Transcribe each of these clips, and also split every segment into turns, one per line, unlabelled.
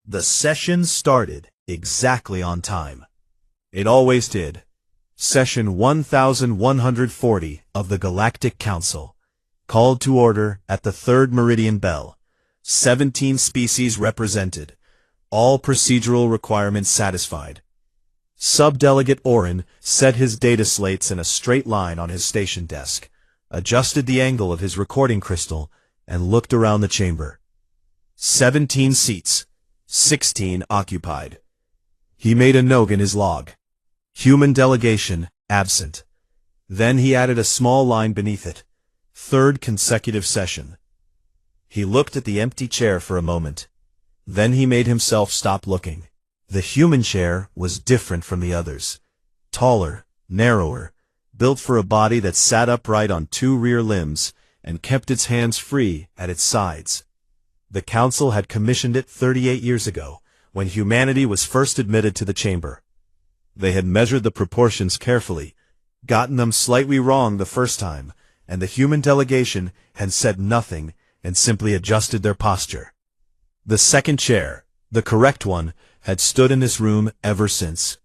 The session started exactly on time. It always did. Session 1140 of the Galactic Council. Called to order at the third meridian bell. 17 species represented. All procedural requirements satisfied. Subdelegate Orin set his data slates in a straight line on his station desk, adjusted the angle of his recording crystal, and looked around the chamber. 17 seats, 16 occupied. He made a note in his log. Human delegation, absent. Then he added a small line beneath it. Third consecutive session. He looked at the empty chair for a moment. Then he made himself stop looking. The human chair was different from the others. Taller, narrower, built for a body that sat upright on two rear limbs and kept its hands free at its sides. The council had commissioned it 38 years ago, when humanity was first admitted to the chamber. They had measured the proportions carefully, gotten them slightly wrong the first time, and the human delegation had said nothing and simply adjusted their posture. The second chair, the correct one, had stood in this room ever since.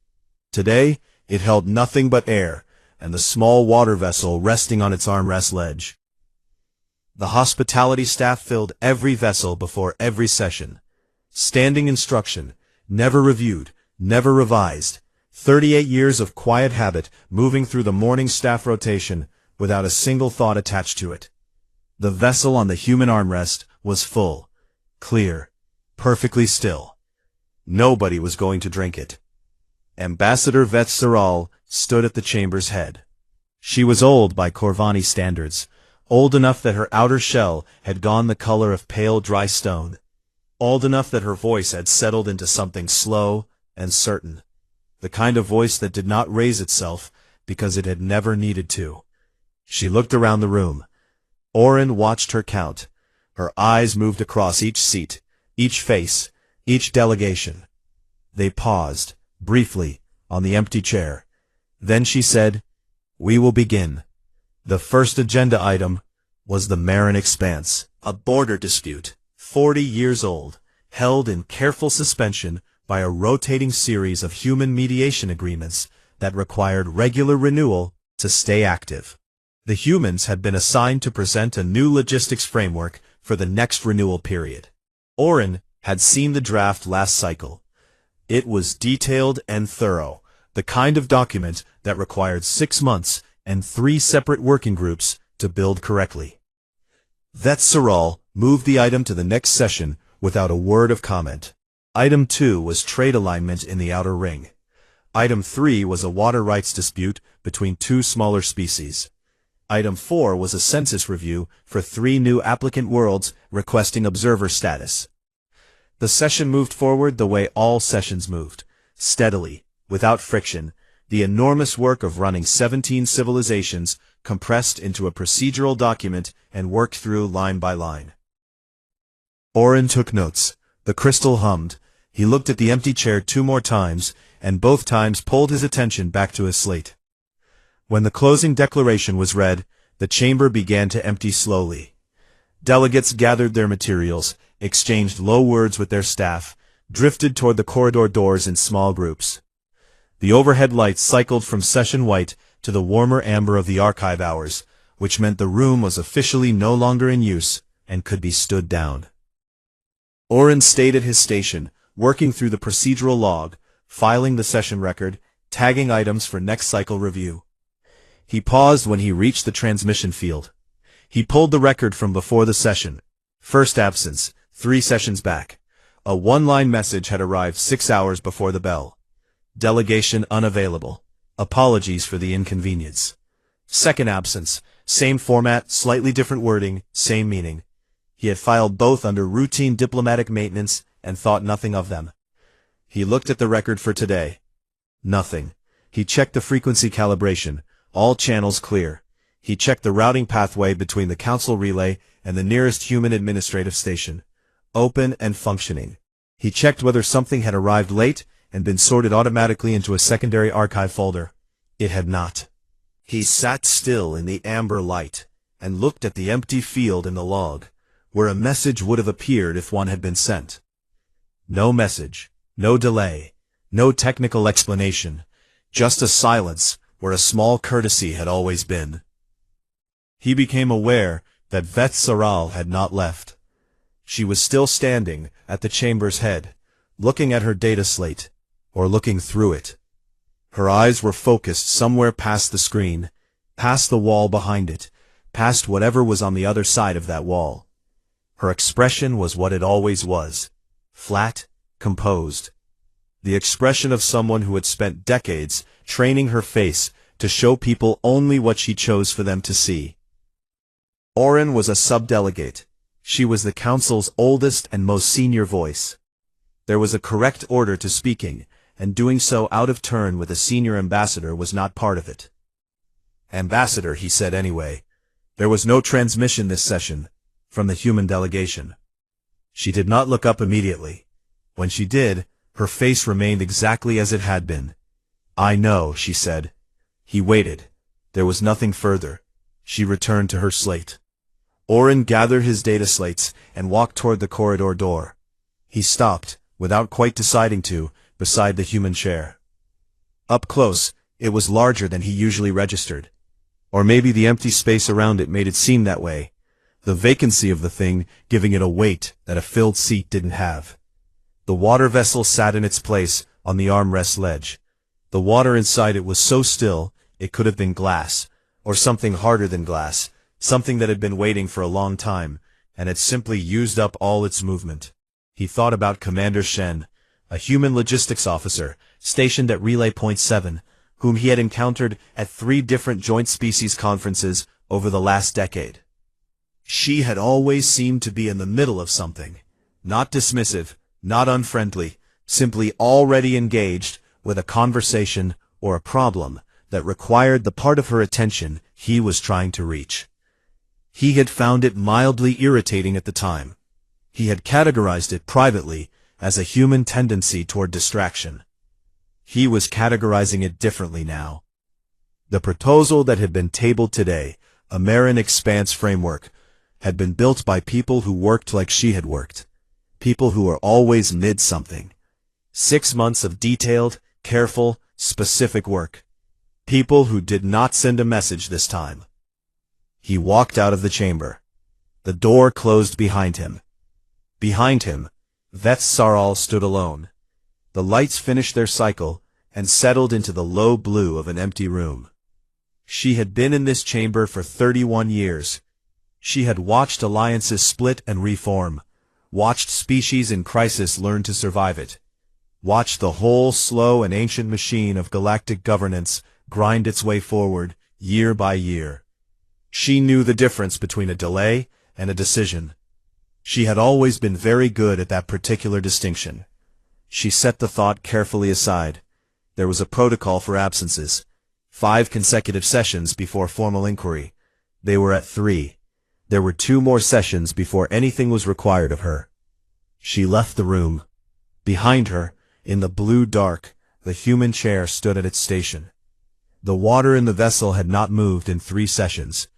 Today, it held nothing but air, and the small water vessel resting on its armrest ledge. The hospitality staff filled every vessel before every session. Standing instruction, never reviewed, never revised. 38 years of quiet habit moving through the morning staff rotation without a single thought attached to it. The vessel on the human armrest was full, clear, perfectly still. Nobody was going to drink it. Ambassador Veth Saral stood at the chamber's head. She was old by Corvani standards, old enough that her outer shell had gone the color of pale dry stone, old enough that her voice had settled into something slow and certain, the kind of voice that did not raise itself because it had never needed to. She looked around the room. Orin watched her count. Her eyes moved across each seat, each face, each delegation. They paused, briefly, on the empty chair. Then she said, "We will begin." The first agenda item was the Marin Expanse, a border dispute, 40 years old, held in careful suspension by a rotating series of human mediation agreements that required regular renewal to stay active. The humans had been assigned to present a new logistics framework for the next renewal period. Orin had seen the draft last cycle. It was detailed and thorough, the kind of document that required 6 months and 3 separate working groups to build correctly. Veth Saral moved the item to the next session without a word of comment. Item 2 was trade alignment in the Outer Ring. Item 3 was a water rights dispute between 2 smaller species. Item 4 was a census review for 3 new applicant worlds requesting observer status. The session moved forward the way all sessions moved, steadily, without friction, the enormous work of running 17 civilizations compressed into a procedural document and worked through line by line. Orin took notes. The crystal hummed. He looked at the empty chair 2 more times, and both times pulled his attention back to his slate. When the closing declaration was read, the chamber began to empty slowly. Delegates gathered their materials, exchanged low words with their staff, drifted toward the corridor doors in small groups. The overhead lights cycled from session white to the warmer amber of the archive hours, which meant the room was officially no longer in use and could be stood down. Orin stayed at his station, working through the procedural log, filing the session record, tagging items for next cycle review. He paused when he reached the transmission field. He pulled the record from before the session. First absence, 3 sessions back. A 1-line message had arrived 6 hours before the bell. Delegation unavailable. Apologies for the inconvenience. Second absence, same format, slightly different wording, same meaning. He had filed both under routine diplomatic maintenance and thought nothing of them. He looked at the record for today. Nothing. He checked the frequency calibration. All channels clear. He checked the routing pathway between the council relay and the nearest human administrative station. Open and functioning. He checked whether something had arrived late and been sorted automatically into a secondary archive folder. It had not. He sat still in the amber light and looked at the empty field in the log, where a message would have appeared if one had been sent. No message, no delay, no technical explanation, just a silence where a small courtesy had always been. He became aware that Veth Saral had not left. She was still standing at the chamber's head, looking at her data slate, or looking through it. Her eyes were focused somewhere past the screen, past the wall behind it, past whatever was on the other side of that wall. Her expression was what it always was, flat, composed. The expression of someone who had spent decades training her face to show people only what she chose for them to see. Oren was a subdelegate. She was the council's oldest and most senior voice. There was a correct order to speaking, and doing so out of turn with a senior ambassador was not part of it. Ambassador, he said anyway. There was no transmission this session, from the human delegation. She did not look up immediately. When she did, her face remained exactly as it had been. I know, she said. He waited. There was nothing further. She returned to her slate. Oren gathered his data slates and walked toward the corridor door. He stopped, without quite deciding to, beside the human chair. Up close, it was larger than he usually registered. Or maybe the empty space around it made it seem that way, the vacancy of the thing giving it a weight that a filled seat didn't have. The water vessel sat in its place on the armrest ledge. The water inside it was so still, it could have been glass, or something harder than glass, something that had been waiting for a long time, and had simply used up all its movement. He thought about Commander Shen, a human logistics officer, stationed at Relay Point 7, whom he had encountered at 3 different joint species conferences over the last decade. She had always seemed to be in the middle of something, not dismissive, not unfriendly, simply already engaged with a conversation or a problem that required the part of her attention he was trying to reach. He had found it mildly irritating at the time. He had categorized it privately as a human tendency toward distraction. He was categorizing it differently now. The proposal that had been tabled today, a Marin Expanse framework, had been built by people who worked like she had worked. People who were always mid-something. 6 months of detailed, careful, specific work. People who did not send a message this time. He walked out of the chamber. The door closed behind him. Behind him, Veth Saral stood alone. The lights finished their cycle and settled into the low blue of an empty room. She had been in this chamber for 31 years. She had watched alliances split and reform, watched species in crisis learn to survive it, watched the whole slow and ancient machine of galactic governance grind its way forward, year by year. She knew the difference between a delay and a decision. She had always been very good at that particular distinction. She set the thought carefully aside. There was a protocol for absences. 5 consecutive sessions before formal inquiry. They were at 3. There were 2 more sessions before anything was required of her. She left the room. Behind her, in the blue dark, the human chair stood at its station. The water in the vessel had not moved in 3 sessions.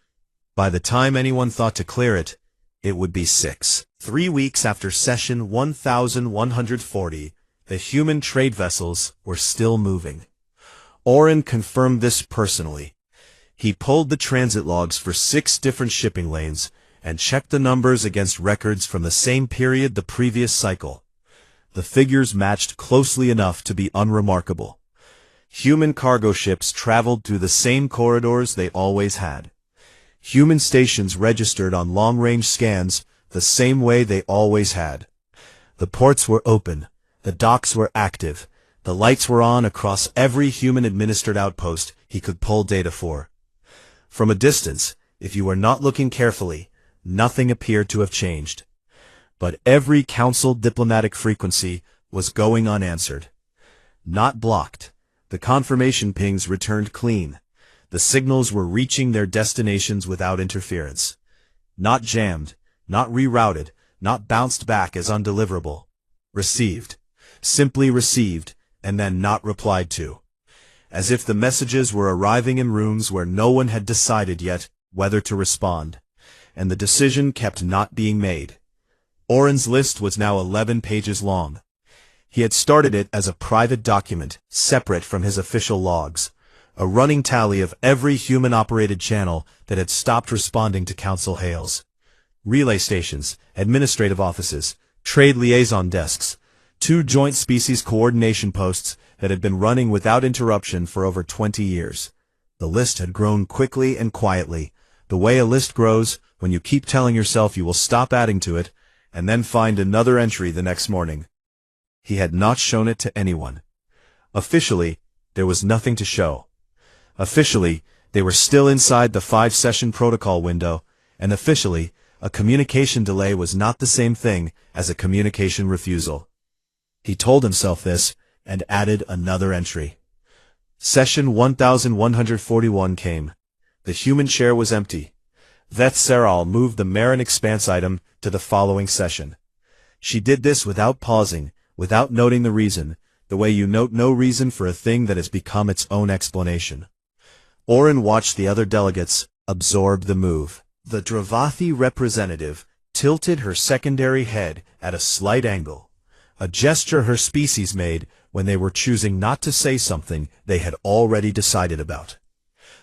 By the time anyone thought to clear it, it would be 6. 3 weeks after session 1140, the human trade vessels were still moving. Oren confirmed this personally. He pulled the transit logs for 6 different shipping lanes and checked the numbers against records from the same period the previous cycle. The figures matched closely enough to be unremarkable. Human cargo ships traveled through the same corridors they always had. Human stations registered on long-range scans the same way they always had. The ports were open, the docks were active, the lights were on across every human-administered outpost he could pull data for. From a distance, if you were not looking carefully, nothing appeared to have changed. But every council diplomatic frequency was going unanswered. Not blocked. The confirmation pings returned clean. The signals were reaching their destinations without interference. Not jammed, not rerouted, not bounced back as undeliverable. Received. Simply received, and then not replied to. As if the messages were arriving in rooms where no one had decided yet whether to respond, and the decision kept not being made. Oren's list was now 11 pages long. He had started it as a private document, separate from his official logs, a running tally of every human-operated channel that had stopped responding to council hails. Relay stations, administrative offices, trade liaison desks, 2 joint species coordination posts that had been running without interruption for over 20 years. The list had grown quickly and quietly, the way a list grows when you keep telling yourself you will stop adding to it, and then find another entry the next morning. He had not shown it to anyone. Officially, there was nothing to show. Officially, they were still inside the 5-session protocol window, and officially, a communication delay was not the same thing as a communication refusal. He told himself this, and added another entry. Session 1141 came. The human chair was empty. Veth Saral moved the Marin Expanse item to the following session. She did this without pausing, without noting the reason, the way you note no reason for a thing that has become its own explanation. Oren watched the other delegates absorb the move. The Dravathi representative tilted her secondary head at a slight angle, a gesture her species made when they were choosing not to say something they had already decided about.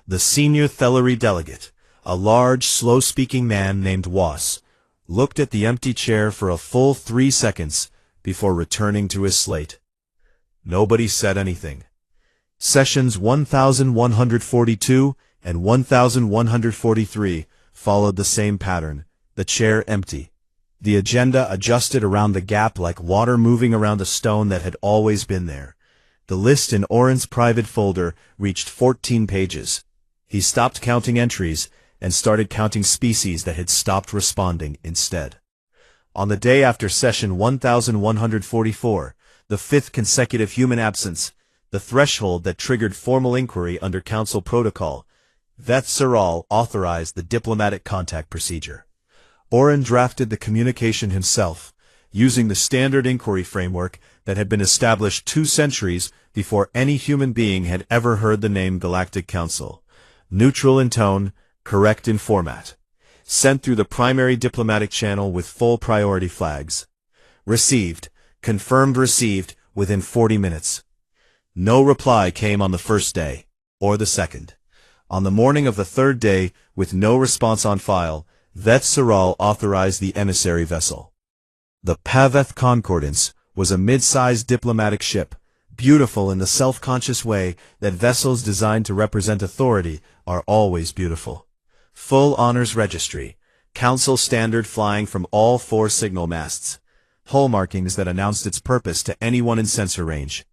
The senior Thellery delegate, a large, slow-speaking man named Was, looked at the empty chair for a full 3 seconds before returning to his slate. Nobody said anything. Sessions 1142 and 1143 followed the same pattern, the chair empty. The agenda adjusted around the gap like water moving around a stone that had always been there. The list in Oren's private folder reached 14 pages. He stopped counting entries and started counting species that had stopped responding instead. On the day after session 1144, the 5th consecutive human absence, the threshold that triggered formal inquiry under council protocol, Veth Saral authorized the diplomatic contact procedure. Oren drafted the communication himself, using the standard inquiry framework that had been established 2 centuries before any human being had ever heard the name Galactic Council. Neutral in tone, correct in format. Sent through the primary diplomatic channel with full priority flags. Received, confirmed received, within 40 minutes. No reply came on the first day, or the second. On the morning of the 3rd day, with no response on file, Veth Saral authorized the emissary vessel. The Paveth Concordance was a mid-sized diplomatic ship, beautiful in the self-conscious way that vessels designed to represent authority are always beautiful. Full honors registry, council standard flying from all 4 signal masts, hull markings that announced its purpose to anyone in sensor range.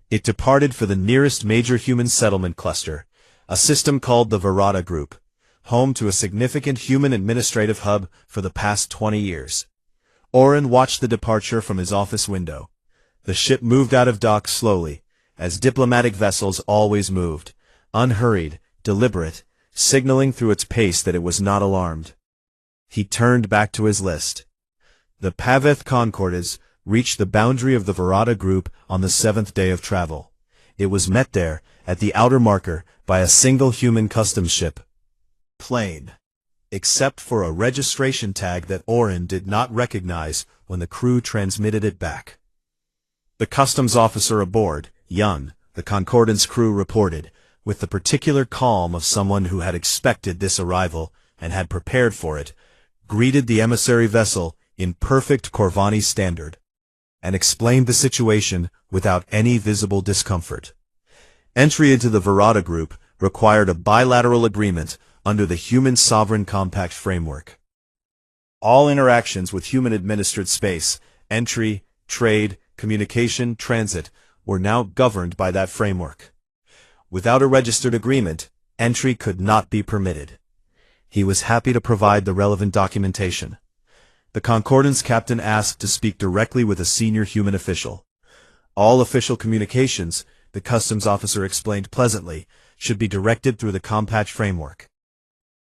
It departed for the nearest major human settlement cluster, a system called the Virata Group, home to a significant human administrative hub for the past 20 years. Oren watched the departure from his office window. The ship moved out of dock slowly, as diplomatic vessels always moved, unhurried, deliberate, signaling through its pace that it was not alarmed. He turned back to his list. The Paveth Concordes reached the boundary of the Virata Group on the 7th day of travel. It was met there, at the outer marker, by a single human customs ship. Plain. Except for a registration tag that Oren did not recognize when the crew transmitted it back. The customs officer aboard, Yun, the Concordance crew reported, with the particular calm of someone who had expected this arrival and had prepared for it, greeted the emissary vessel in perfect Corvani standard, and explained the situation without any visible discomfort. Entry into the Virata Group required a bilateral agreement under the Human Sovereign Compact framework. All interactions with human-administered space, entry, trade, communication, transit, were now governed by that framework. Without a registered agreement, entry could not be permitted. He was happy to provide the relevant documentation. The Concordance captain asked to speak directly with a senior human official. All official communications, the customs officer explained pleasantly, should be directed through the compact framework.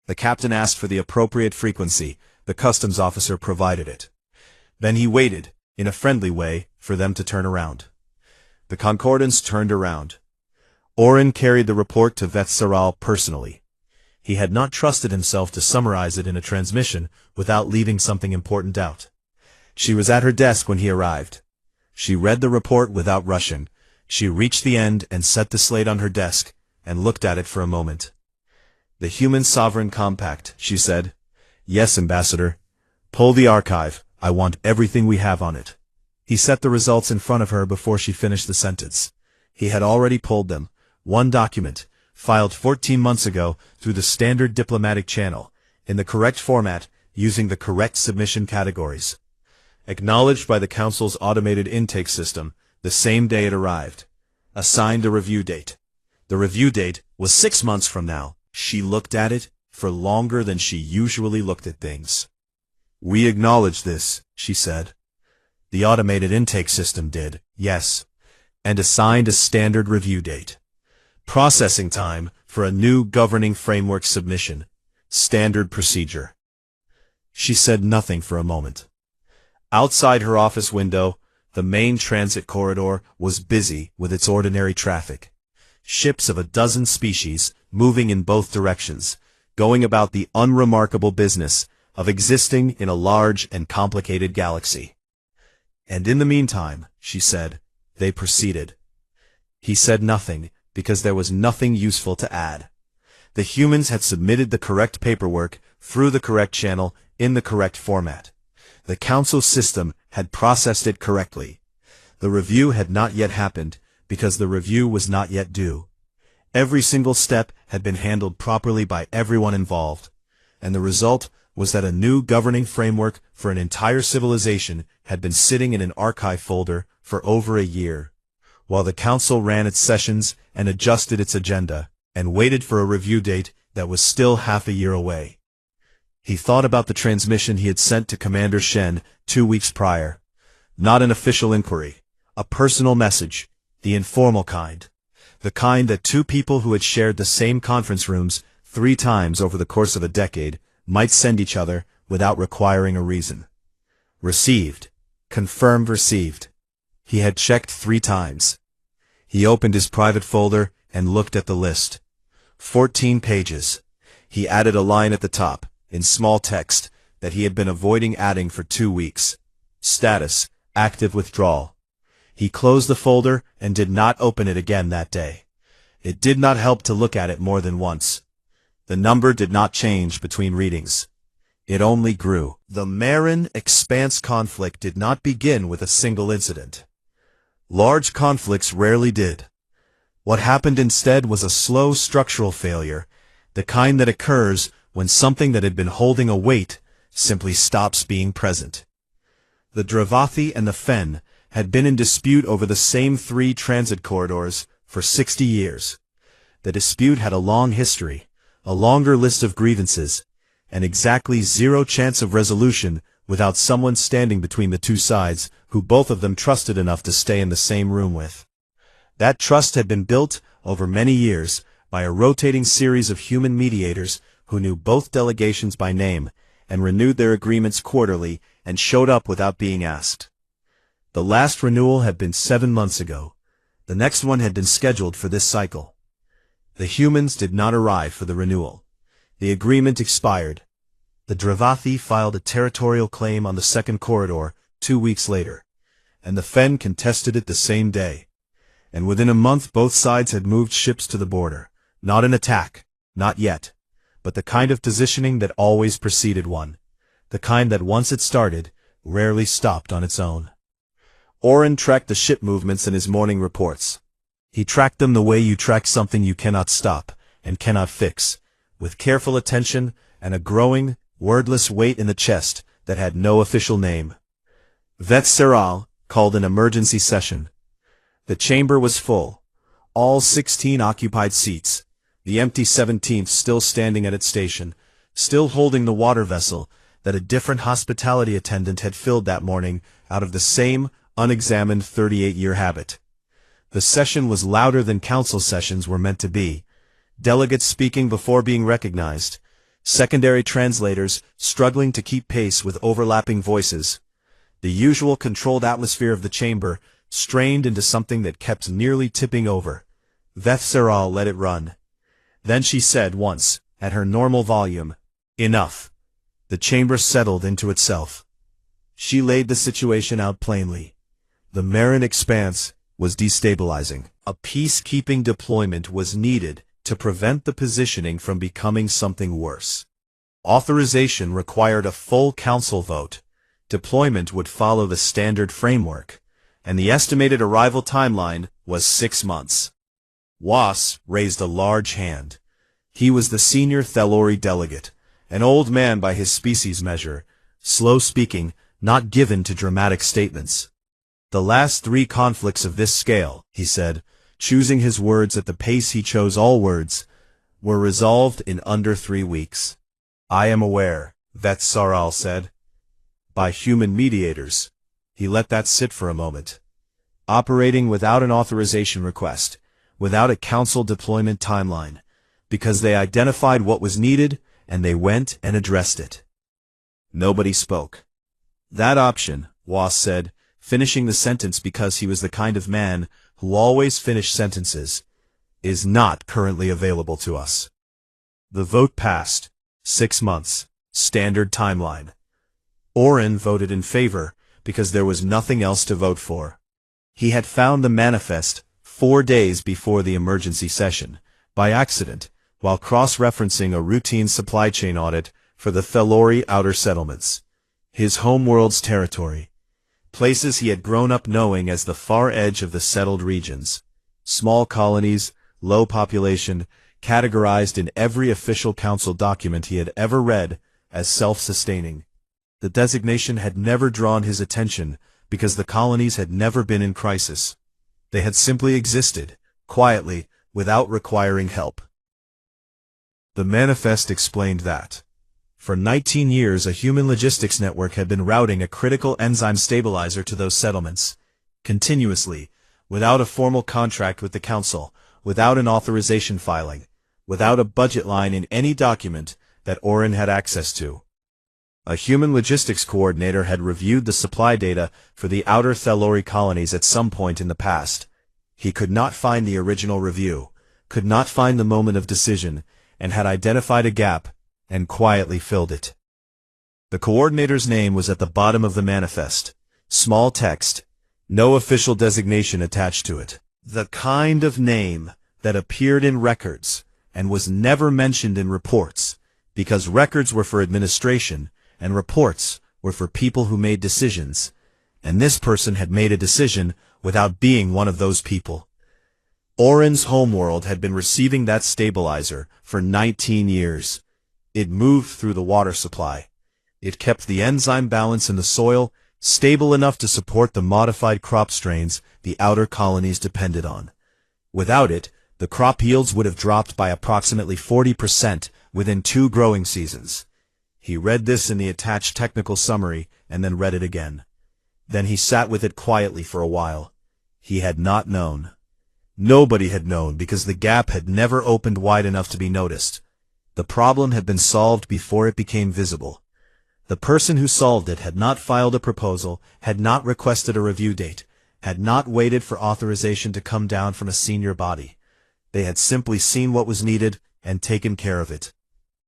The captain asked for the appropriate frequency. The customs officer provided it. Then he waited, in a friendly way, for them to turn around. The Concordance turned around. Oren carried the report to Veth Saral personally. He had not trusted himself to summarize it in a transmission without leaving something important out. She was at her desk when he arrived. She read the report without rushing. She reached the end and set the slate on her desk, and looked at it for a moment. "The Human Sovereign Compact," she said. "Yes, Ambassador. Pull the archive. I want everything we have on it." He set the results in front of her before she finished the sentence. He had already pulled them. One document, filed 14 months ago through the standard diplomatic channel, in the correct format, using the correct submission categories. Acknowledged by the Council's automated intake system the same day it arrived. Assigned a review date. The review date was 6 months from now. She looked at it for longer than she usually looked at things. "We acknowledge this," she said. The automated intake system did, yes, and assigned a standard review date. Processing time for a new governing framework submission. Standard procedure. She said nothing for a moment. Outside her office window, the main transit corridor was busy with its ordinary traffic. Ships of a dozen species moving in both directions, going about the unremarkable business of existing in a large and complicated galaxy. And in the meantime, she said, they proceeded. He said nothing, because there was nothing useful to add. The humans had submitted the correct paperwork through the correct channel in the correct format. The Council system had processed it correctly. The review had not yet happened, because the review was not yet due. Every single step had been handled properly by everyone involved, and the result was that a new governing framework for an entire civilization had been sitting in an archive folder for over a year, while the Council ran its sessions and adjusted its agenda, and waited for a review date that was still half a year away. He thought about the transmission he had sent to Commander Shen 2 weeks prior. Not an official inquiry, a personal message, the informal kind. The kind that two people who had shared the same conference rooms 3 times over the course of a decade might send each other without requiring a reason. Received. Confirmed received. He had checked 3 times. He opened his private folder and looked at the list. 14 pages. He added a line at the top, in small text, that he had been avoiding adding for 2 weeks. Status: active withdrawal. He closed the folder and did not open it again that day. It did not help to look at it more than once. The number did not change between readings. It only grew. The Marin Expanse conflict did not begin with a single incident. Large conflicts rarely did. What happened instead was a slow structural failure, the kind that occurs when something that had been holding a weight simply stops being present. The Dravathi and the Fen had been in dispute over the same 3 transit corridors for 60 years. The dispute had a long history, a longer list of grievances, and exactly 0 chance of resolution without someone standing between the 2 sides who both of them trusted enough to stay in the same room with. That trust had been built over many years by a rotating series of human mediators who knew both delegations by name and renewed their agreements quarterly and showed up without being asked. The last renewal had been 7 months ago. The next one had been scheduled for this cycle. The humans did not arrive for the renewal. The agreement expired. The Dravathi filed a territorial claim on the second corridor 2 weeks later, and the Fen contested it the same day. And within a month both sides had moved ships to the border. Not an attack, not yet, but the kind of positioning that always preceded one. The kind that once it started, rarely stopped on its own. Oren tracked the ship movements in his morning reports. He tracked them the way you track something you cannot stop and cannot fix, with careful attention and a growing, wordless weight in the chest that had no official name. Veth Seral called an emergency session. The chamber was full. All 16 occupied seats, the empty 17th still standing at its station, still holding the water vessel that a different hospitality attendant had filled that morning out of the same unexamined 38-year habit. The session was louder than council sessions were meant to be. Delegates speaking before being recognized. Secondary translators struggling to keep pace with overlapping voices. The usual controlled atmosphere of the chamber strained into something that kept nearly tipping over. Veth Seral let it run. Then she said once, at her normal volume, "Enough." The chamber settled into itself. She laid the situation out plainly. The Marin expanse was destabilizing. A peacekeeping deployment was needed to prevent the positioning from becoming something worse. Authorization required a full council vote. Deployment would follow the standard framework, and the estimated arrival timeline was 6 months. Was raised a large hand. He was the senior Thelori delegate, an old man by his species measure, slow-speaking, not given to dramatic statements. The last 3 conflicts of this scale, he said, choosing his words at the pace he chose all words, were resolved in under 3 weeks. I am aware, Veth Saral said. By human mediators. He let that sit for a moment. Operating without an authorization request, without a council deployment timeline, because they identified what was needed and they went and addressed it. Nobody spoke. That option, Was said, finishing the sentence because he was the kind of man who always finished sentences, is not currently available to us. The vote passed. 6 months. Standard timeline. Oren voted in favor because there was nothing else to vote for. He had found the manifest 4 days before the emergency session, by accident, while cross-referencing a routine supply chain audit for the Thelori outer settlements, his homeworld's territory, places he had grown up knowing as the far edge of the settled regions, small colonies, low population, categorized in every official council document he had ever read as self-sustaining. The designation had never drawn his attention because the colonies had never been in crisis. They had simply existed, quietly, without requiring help. The manifest explained that. For 19 years a human logistics network had been routing a critical enzyme stabilizer to those settlements, continuously, without a formal contract with the council, without an authorization filing, without a budget line in any document that Oren had access to. A human logistics coordinator had reviewed the supply data for the outer Thelori colonies at some point in the past. He could not find the original review, could not find the moment of decision, and had identified a gap, and quietly filled it. The coordinator's name was at the bottom of the manifest. Small text, no official designation attached to it. The kind of name that appeared in records, and was never mentioned in reports, because records were for administration, and reports were for people who made decisions, and this person had made a decision without being one of those people. Oren's homeworld had been receiving that stabilizer for 19 years. It moved through the water supply. It kept the enzyme balance in the soil stable enough to support the modified crop strains the outer colonies depended on. Without it, the crop yields would have dropped by approximately 40% within 2 growing seasons. He read this in the attached technical summary and then read it again. Then he sat with it quietly for a while. He had not known. Nobody had known because the gap had never opened wide enough to be noticed. The problem had been solved before it became visible. The person who solved it had not filed a proposal, had not requested a review date, had not waited for authorization to come down from a senior body. They had simply seen what was needed and taken care of it.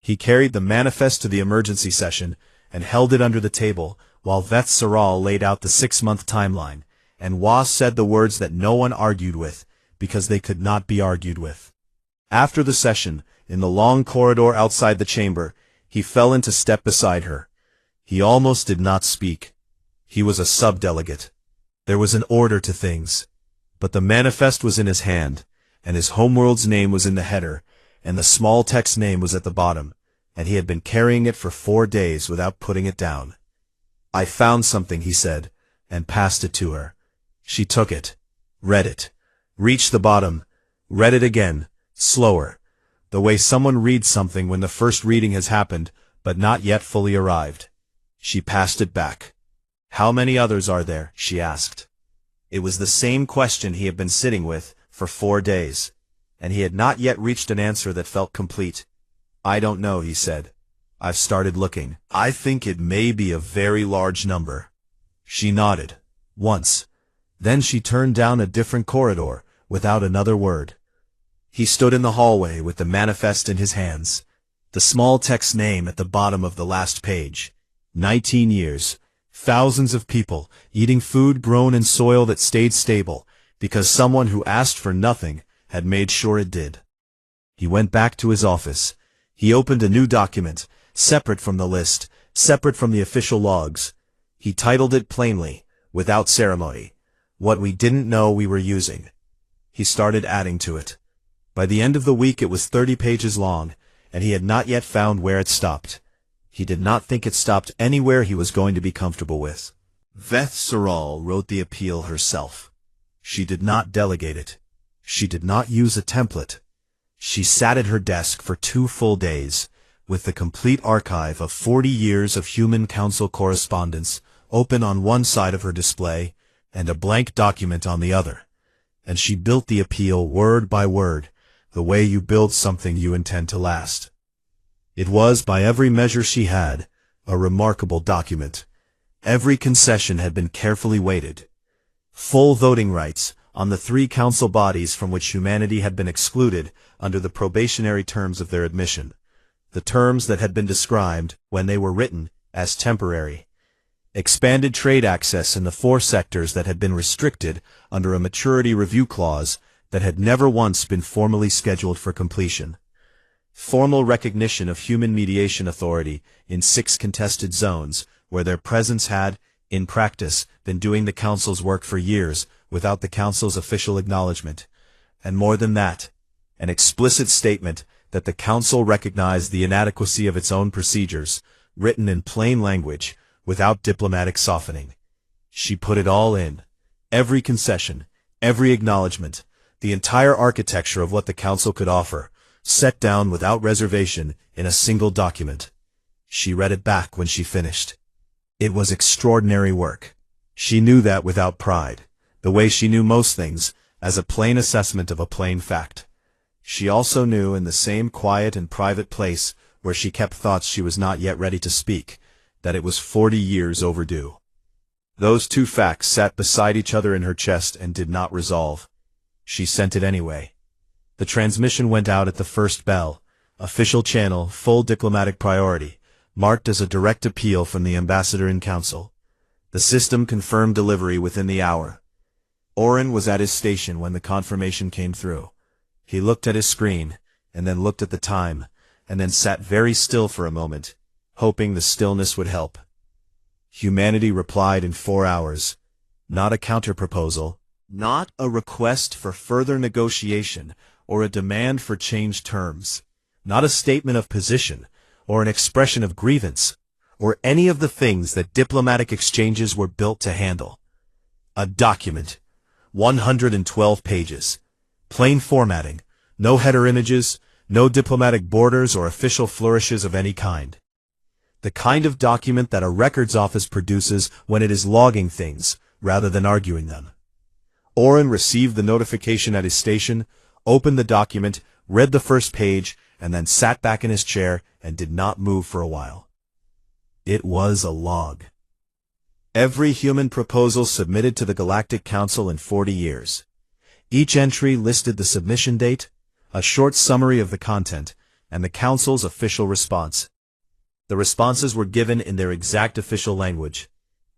He carried the manifest to the emergency session and held it under the table while Veth Saral laid out the 6-month timeline, and Was said the words that no one argued with because they could not be argued with. After the session, in the long corridor outside the chamber, he fell into step beside her. He almost did not speak. He was a sub-delegate. There was an order to things. But the manifest was in his hand, and his homeworld's name was in the header, and the small text name was at the bottom, and he had been carrying it for 4 days without putting it down. I found something, he said, and passed it to her. She took it, read it, reached the bottom, read it again, slower, the way someone reads something when the first reading has happened, but not yet fully arrived. She passed it back. How many others are there? She asked. It was the same question he had been sitting with for 4 days, and he had not yet reached an answer that felt complete. I don't know, he said. I've started looking. I think it may be a very large number. She nodded. Once. Then she turned down a different corridor, without another word. He stood in the hallway with the manifest in his hands. The small text name at the bottom of the last page. 19 years. Thousands of people eating food grown in soil that stayed stable because someone who asked for nothing had made sure it did. He went back to his office. He opened a new document, separate from the list, separate from the official logs. He titled it plainly, without ceremony, "What We Didn't Know We Were Using." He started adding to it. By the end of the week it was 30 pages long, and he had not yet found where it stopped. He did not think it stopped anywhere he was going to be comfortable with. Veth Saral wrote the appeal herself. She did not delegate it. She did not use a template. She sat at her desk for 2 full days, with the complete archive of 40 years of Human Council correspondence open on one side of her display and a blank document on the other. And she built the appeal word by word, the way you build something you intend to last. It was, by every measure she had, a remarkable document. Every concession had been carefully weighted. Full voting rights on the 3 council bodies from which humanity had been excluded under the probationary terms of their admission, the terms that had been described, when they were written, as temporary. Expanded trade access in the 4 sectors that had been restricted under a maturity review clause that had never once been formally scheduled for completion. Formal recognition of human mediation authority in 6 contested zones, where their presence had, in practice, been doing the Council's work for years without the Council's official acknowledgement. And more than that, an explicit statement that the Council recognized the inadequacy of its own procedures, written in plain language, without diplomatic softening. She put it all in. Every concession, every acknowledgement, the entire architecture of what the Council could offer, set down without reservation in a single document. She read it back when she finished. It was extraordinary work. She knew that without pride, the way she knew most things, as a plain assessment of a plain fact. She also knew, in the same quiet and private place where she kept thoughts she was not yet ready to speak, that it was 40 years overdue. Those 2 facts sat beside each other in her chest and did not resolve. She sent it anyway. The transmission went out at the first bell, official channel, full diplomatic priority, marked as a direct appeal from the ambassador in council. The system confirmed delivery within the hour. Oren was at his station when the confirmation came through. He looked at his screen, and then looked at the time, and then sat very still for a moment, hoping the stillness would help. Humanity replied in 4 hours. Not a counterproposal, not a request for further negotiation or a demand for changed terms, not a statement of position or an expression of grievance, or any of the things that diplomatic exchanges were built to handle. A document, 112 pages, plain formatting, no header images, no diplomatic borders or official flourishes of any kind. The kind of document that a records office produces when it is logging things, rather than arguing them. Oren received the notification at his station, opened the document, read the first page, and then sat back in his chair and did not move for a while. It was a log. Every human proposal submitted to the Galactic Council in 40 years. Each entry listed the submission date, a short summary of the content, and the Council's official response. The responses were given in their exact official language.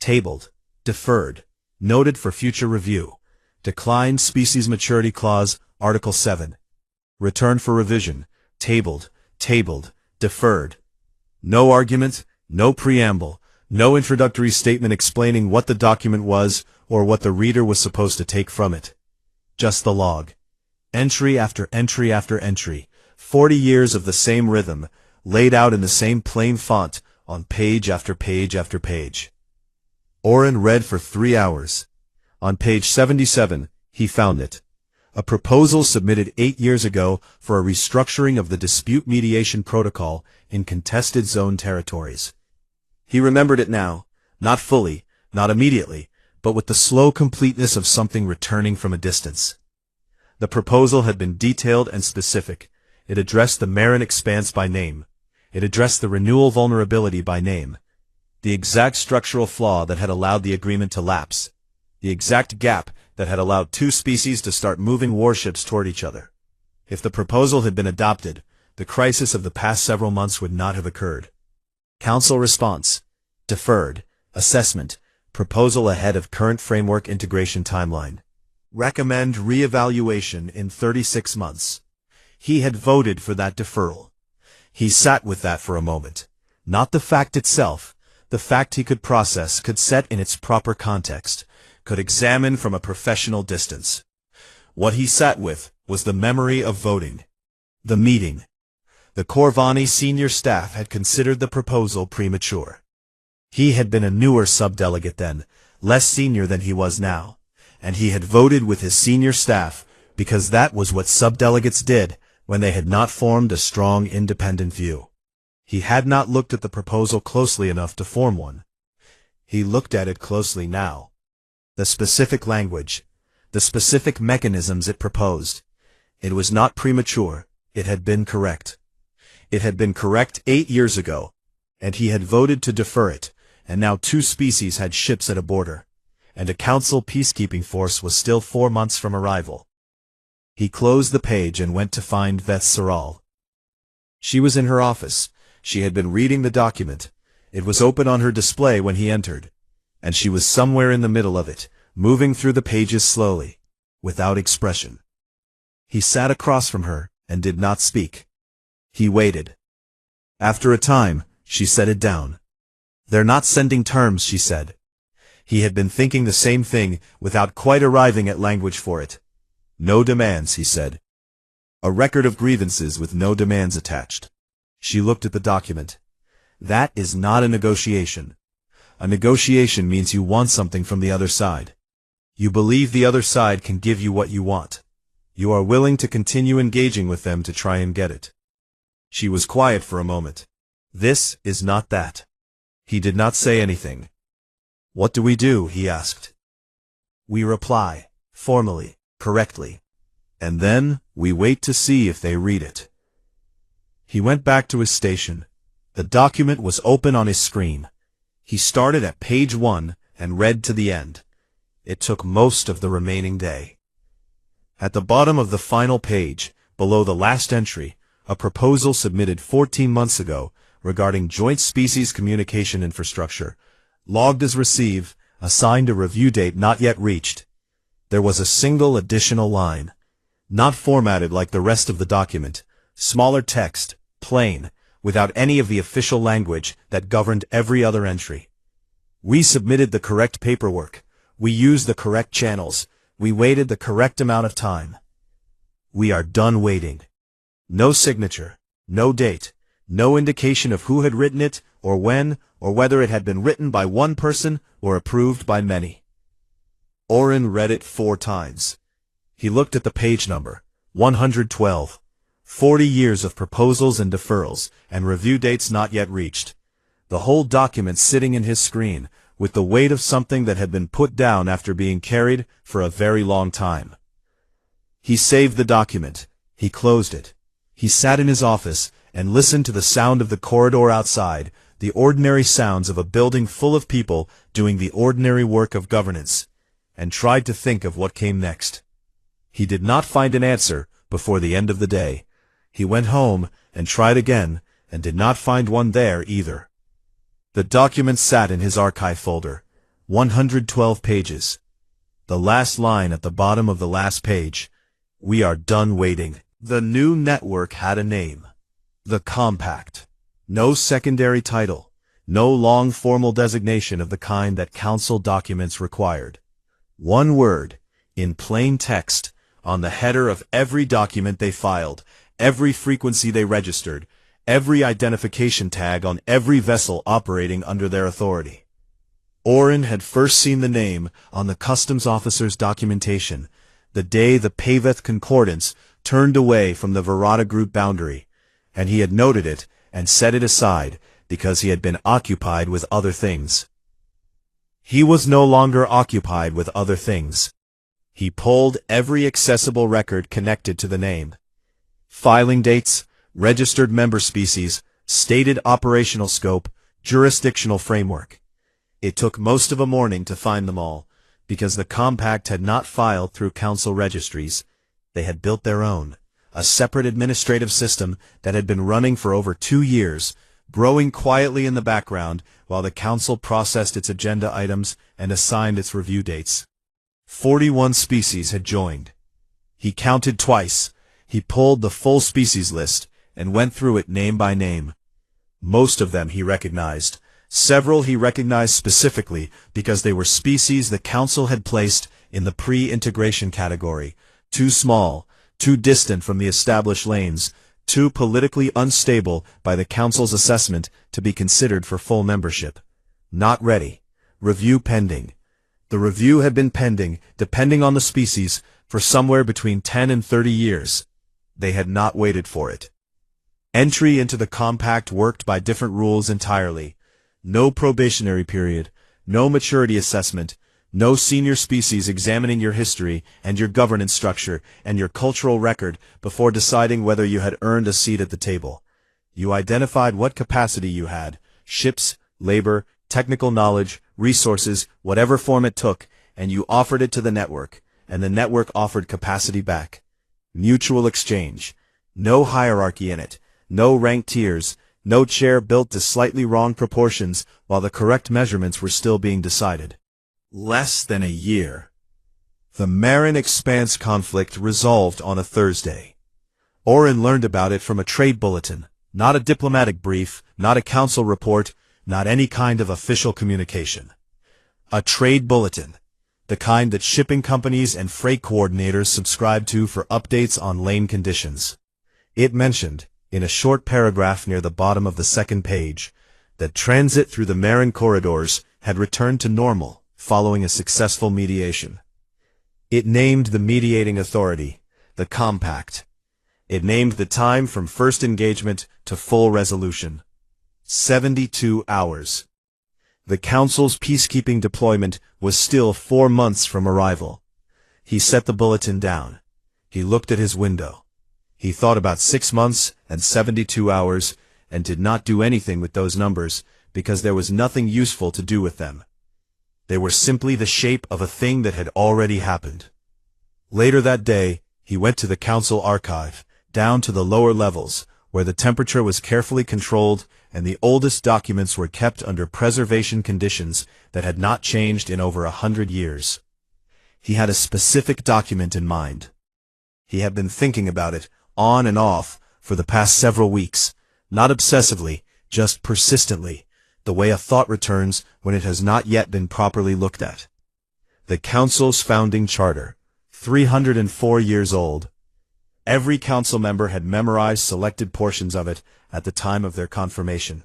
Tabled, deferred, noted for future review, declined species maturity clause, Article 7. Return for revision, tabled, deferred. No argument, no preamble, no introductory statement explaining what the document was or what the reader was supposed to take from it. Just the log. Entry after entry after entry, 40 years of the same rhythm, laid out in the same plain font, on page after page after page. Oren read for 3 hours. On page 77, he found it. A proposal submitted 8 years ago for a restructuring of the dispute mediation protocol in contested zone territories. He remembered it now, not fully, not immediately, but with the slow completeness of something returning from a distance. The proposal had been detailed and specific. It addressed the Marin expanse by name. It addressed the renewal vulnerability by name. The exact structural flaw that had allowed the agreement to lapse. The exact gap that had allowed 2 species to start moving warships toward each other. If the proposal had been adopted, the crisis of the past several months would not have occurred. Council response. Deferred. Assessment. Proposal ahead of current framework integration timeline. Recommend re-evaluation in 36 months. He had voted for that deferral. He sat with that for a moment. Not the fact itself, the fact he could process, could set in its proper context, could examine from a professional distance. What he sat with was the memory of voting. The meeting. The Corvani senior staff had considered the proposal premature. He had been a newer subdelegate then, less senior than he was now, and he had voted with his senior staff because that was what subdelegates did when they had not formed a strong independent view. He had not looked at the proposal closely enough to form one. He looked at it closely now. The specific language, the specific mechanisms it proposed. It was not premature, it had been correct. It had been correct 8 years ago, and he had voted to defer it, and now 2 species had ships at a border, and a council peacekeeping force was still 4 months from arrival. He closed the page and went to find Veth Saral. She was in her office. She had been reading the document. It was open on her display when he entered, and she was somewhere in the middle of it, moving through the pages slowly, without expression. He sat across from her and did not speak. He waited. After a time, she set it down. "They're not sending terms," she said. He had been thinking the same thing without quite arriving at language for it. "No demands," he said. "A record of grievances with no demands attached." She looked at the document. "That is not a negotiation. A negotiation means you want something from the other side. You believe the other side can give you what you want. You are willing to continue engaging with them to try and get it." She was quiet for a moment. "This is not that." He did not say anything. "What do we do?" he asked. "We reply, formally, correctly. And then we wait to see if they read it." He went back to his station. The document was open on his screen. He started at page 1 and read to the end. It took most of the remaining day. At the bottom of the final page, below the last entry, a proposal submitted 14 months ago regarding joint species communication infrastructure, logged as receive, assigned a review date not yet reached. There was a single additional line, not formatted like the rest of the document, smaller text, plain, without any of the official language that governed every other entry. "We submitted the correct paperwork. We used the correct channels. We waited the correct amount of time. We are done waiting." No signature, no date, no indication of who had written it, or when, or whether it had been written by one person or approved by many. Oren read it 4 times. He looked at the page number, 112. 40 years of proposals and deferrals, and review dates not yet reached. The whole document sitting in his screen, with the weight of something that had been put down after being carried for a very long time. He saved the document. He closed it. He sat in his office and listened to the sound of the corridor outside, the ordinary sounds of a building full of people doing the ordinary work of governance, and tried to think of what came next. He did not find an answer before the end of the day. He went home and tried again, and did not find one there either. The document sat in his archive folder, 112 pages. The last line at the bottom of the last page, "We are done waiting." The new network had a name. The Compact. No secondary title, no long formal designation of the kind that council documents required. One word, in plain text, on the header of every document they filed, every frequency they registered, every identification tag on every vessel operating under their authority. Oren had first seen the name on the customs officer's documentation, the day the Paveth Concordance turned away from the Verada Group boundary, and he had noted it and set it aside because he had been occupied with other things. He was no longer occupied with other things. He pulled every accessible record connected to the name. Filing dates, registered member species, stated operational scope, jurisdictional framework. It took most of a morning to find them all, because the Compact had not filed through council registries. They had built their own, a separate administrative system that had been running for over 2 years, growing quietly in the background while the council processed its agenda items and assigned its review dates. 41 species had joined. He counted twice. He pulled the full species list and went through it name by name. Most of them he recognized. Several he recognized specifically because they were species the council had placed in the pre-integration category, too small, too distant from the established lanes, too politically unstable by the council's assessment to be considered for full membership. Not ready. Review pending. The review had been pending, depending on the species, for somewhere between 10 and 30 years. They had not waited for it. Entry into the compact worked by different rules entirely. No probationary period, no maturity assessment, no senior species examining your history and your governance structure and your cultural record before deciding whether you had earned a seat at the table. You identified what capacity you had, ships, labor, technical knowledge, resources, whatever form it took, and you offered it to the network, and the network offered capacity back. Mutual exchange. No hierarchy in it, no ranked tiers, no chair built to slightly wrong proportions while the correct measurements were still being decided. Less than a year. The Marin Expanse conflict resolved on a Thursday. Oren learned about it from a trade bulletin, not a diplomatic brief, not a council report, not any kind of official communication. A trade bulletin, the kind that shipping companies and freight coordinators subscribe to for updates on lane conditions. It mentioned, in a short paragraph near the bottom of the second page, that transit through the Marin corridors had returned to normal following a successful mediation. It named the mediating authority, the Compact. It named the time from first engagement to full resolution. 72 hours. The Council's peacekeeping deployment was still 4 months from arrival. He set the bulletin down. He looked at his window. He thought about 6 months and 72 hours and did not do anything with those numbers because there was nothing useful to do with them. They were simply the shape of a thing that had already happened. Later that day, he went to the council archive, down to the lower levels, where the temperature was carefully controlled and the oldest documents were kept under preservation conditions that had not changed in over 100 years. He had a specific document in mind. He had been thinking about it, on and off, for the past several weeks, not obsessively, just persistently, the way a thought returns when it has not yet been properly looked at. The Council's founding charter, 304 years old. Every council member had memorized selected portions of it at the time of their confirmation.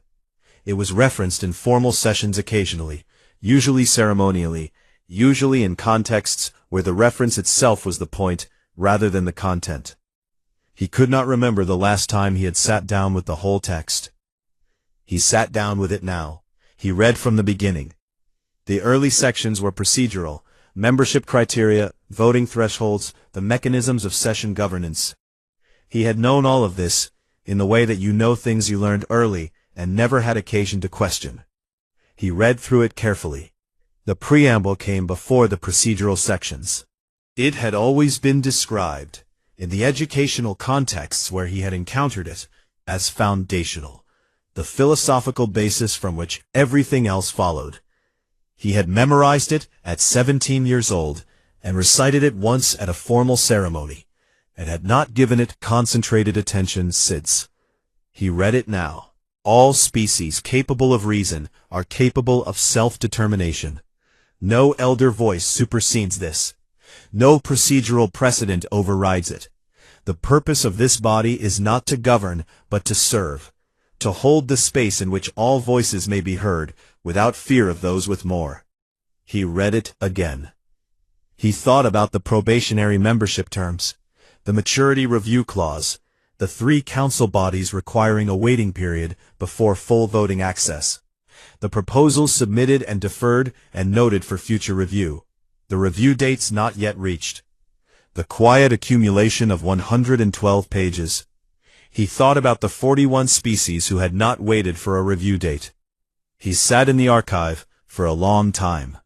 It was referenced in formal sessions occasionally, usually ceremonially, usually in contexts where the reference itself was the point rather than the content. He could not remember the last time he had sat down with the whole text. He sat down with it now. He read from the beginning. The early sections were procedural, membership criteria, voting thresholds, the mechanisms of session governance. He had known all of this, in the way that you know things you learned early and never had occasion to question. He read through it carefully. The preamble came before the procedural sections. It had always been described, in the educational contexts where he had encountered it, as foundational, the philosophical basis from which everything else followed. He had memorized it at 17 years old and recited it once at a formal ceremony, and had not given it concentrated attention since. He read it now. All species capable of reason are capable of self-determination. No elder voice supersedes this. No procedural precedent overrides it. The purpose of this body is not to govern, but to serve, to hold the space in which all voices may be heard, without fear of those with more. He read it again. He thought about the probationary membership terms, the maturity review clause, the 3 council bodies requiring a waiting period before full voting access, the proposals submitted and deferred and noted for future review, the review dates not yet reached, the quiet accumulation of 112 pages. He thought about the 41 species who had not waited for a review date. He sat in the archive for a long time.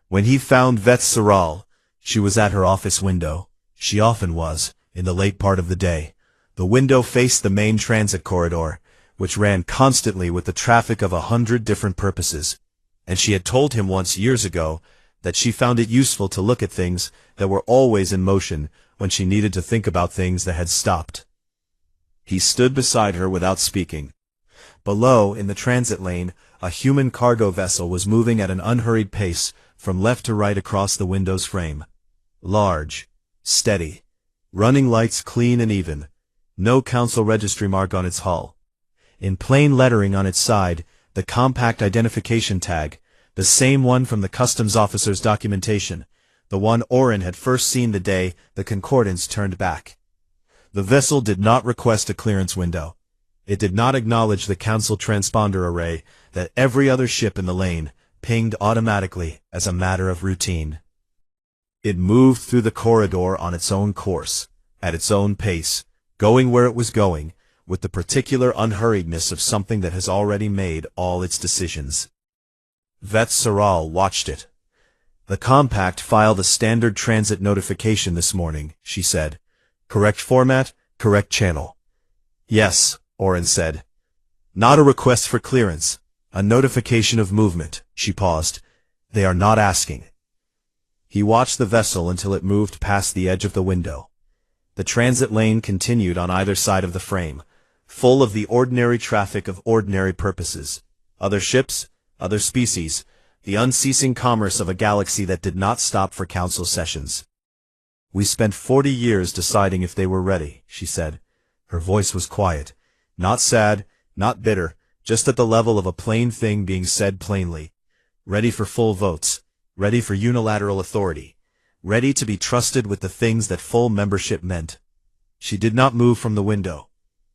When he found Veth Saral, she was at her office window. She often was, in the late part of the day. The window faced the main transit corridor, which ran constantly with the traffic of 100 different purposes, and she had told him once years ago that she found it useful to look at things that were always in motion when she needed to think about things that had stopped. He stood beside her without speaking. Below, in the transit lane, a human cargo vessel was moving at an unhurried pace from left to right across the window's frame. Large, steady, running lights clean and even, no council registry mark on its hull. In plain lettering on its side, the compact identification tag, the same one from the customs officer's documentation, the one Orin had first seen the day the Concordance turned back. The vessel did not request a clearance window. It did not acknowledge the council transponder array that every other ship in the lane pinged automatically as a matter of routine. It moved through the corridor on its own course, at its own pace, going where it was going, with the particular unhurriedness of something that has already made all its decisions. Veth Saral watched it. "The compact filed a standard transit notification this morning," she said. "Correct format, correct channel." "Yes," Orin said. "Not a request for clearance, a notification of movement." She paused. "They are not asking." He watched the vessel until it moved past the edge of the window. The transit lane continued on either side of the frame, full of the ordinary traffic of ordinary purposes. Other ships, other species, the unceasing commerce of a galaxy that did not stop for council sessions. "We spent 40 years deciding if they were ready," she said. Her voice was quiet, not sad, not bitter, just at the level of a plain thing being said plainly. Ready for full votes, ready for unilateral authority, ready to be trusted with the things that full membership meant. She did not move from the window.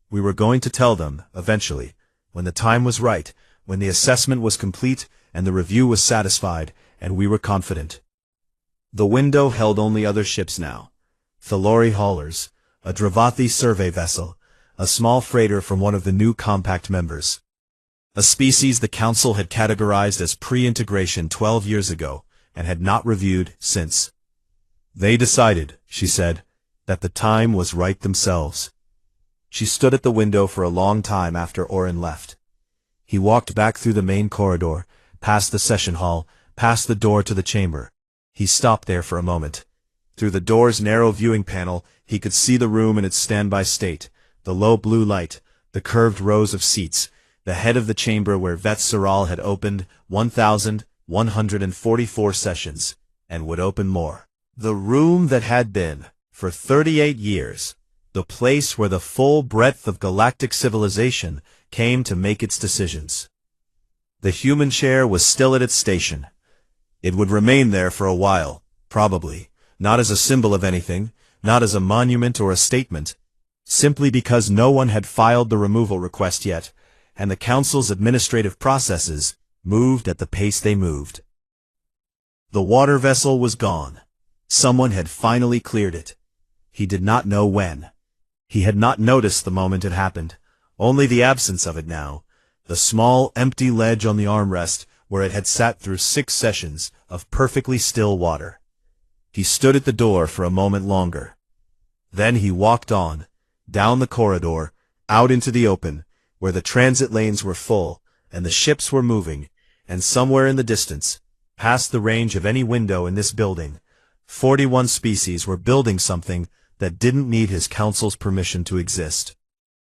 We were going to tell them, eventually, when the time was right, when the assessment was complete and the review was satisfied, and we were confident. The window held only other ships now. Thalori haulers, a Dravathi survey vessel, a small freighter from one of the new compact members. A species the council had categorized as pre-integration 12 years ago and had not reviewed since. "They decided," she said, "that the time was right themselves." She stood at the window for a long time after Orin left. He walked back through the main corridor, past the session hall, past the door to the chamber. He stopped there for a moment. Through the door's narrow viewing panel, he could see the room in its standby state, the low blue light, the curved rows of seats, the head of the chamber where Veth Saral had opened 1,144 sessions, and would open more. The room that had been, for 38 years, the place where the full breadth of galactic civilization came to make its decisions. The human chair was still at its station. It would remain there for a while, probably, not as a symbol of anything, not as a monument or a statement, simply because no one had filed the removal request yet, and the council's administrative processes moved at the pace they moved. The water vessel was gone. Someone had finally cleared it. He did not know when. He had not noticed the moment it happened, only the absence of it now, the small, empty ledge on the armrest where it had sat through 6 sessions of perfectly still water. He stood at the door for a moment longer. Then he walked on, down the corridor, out into the open, where the transit lanes were full, and the ships were moving, and somewhere in the distance, past the range of any window in this building, 41 species were building something that didn't need his council's permission to exist.